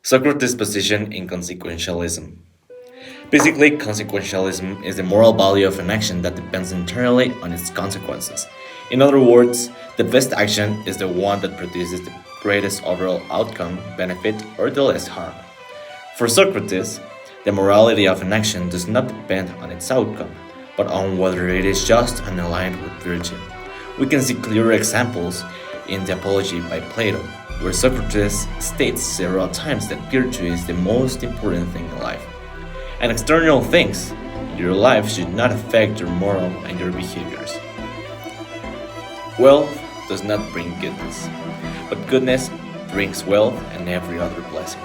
Socrates' position in consequentialism. Basically, consequentialism is the moral value of an action that depends entirely on its consequences. In other words, the best action is the one that produces the greatest overall outcome, benefit, or the less harm. For Socrates, the morality of an action does not depend on its outcome, but on whether it is just and aligned with virtue. We can see clear examples in the Apology by Plato, where Socrates states several times that virtue is the most important thing in life. And external things in your life should not affect your moral and your behaviors. Wealth does not bring goodness, but goodness brings wealth and every other blessing,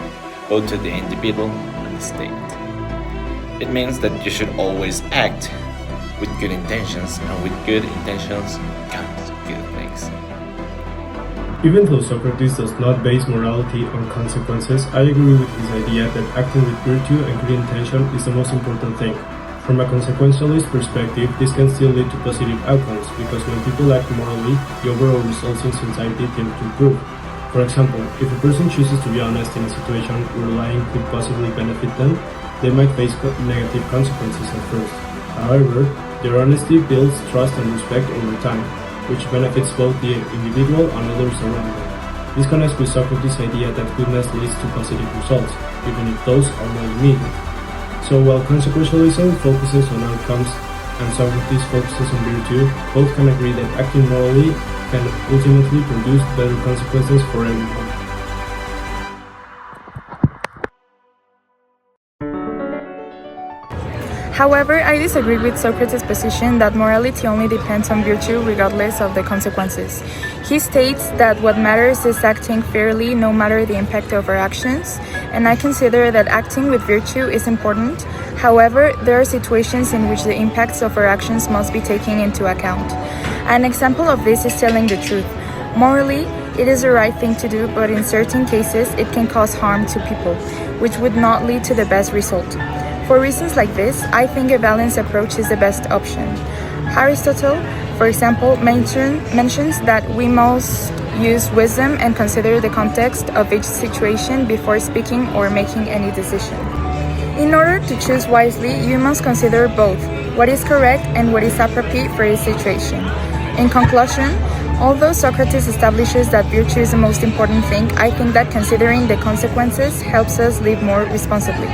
both to the individual and the state. It means that you should always act with good intentions, and with good intentions comes good things. Even though Socrates does not base morality on consequences, I agree with his idea that acting with virtue and good intention is the most important thing. From a consequentialist perspective, this can still lead to positive outcomes, because when people act morally, the overall results in society tend to improve. For example, if a person chooses to be honest in a situation where lying could possibly benefit them, they might face negative consequences at first. However, their honesty builds trust and respect over time, which benefits both the individual and others around them. This connects with Socrates' idea that goodness leads to positive results, even if those are not immediate. So while consequentialism focuses on outcomes and Socrates focuses on virtue, both can agree that acting morally can ultimately produce better consequences for everyone. However, I disagree with Socrates' position that morality only depends on virtue regardless of the consequences. He states that what matters is acting fairly no matter the impact of our actions, and I consider that acting with virtue is important. However, there are situations in which the impacts of our actions must be taken into account. An example of this is telling the truth. Morally, it is the right thing to do, but in certain cases, it can cause harm to people, which would not lead to the best result. For reasons like this, I think a balanced approach is the best option. Aristotle, for example, mentions that we must use wisdom and consider the context of each situation before speaking or making any decision. In order to choose wisely, you must consider both what is correct and what is appropriate for each situation. In conclusion, although Socrates establishes that virtue is the most important thing, I think that considering the consequences helps us live more responsibly.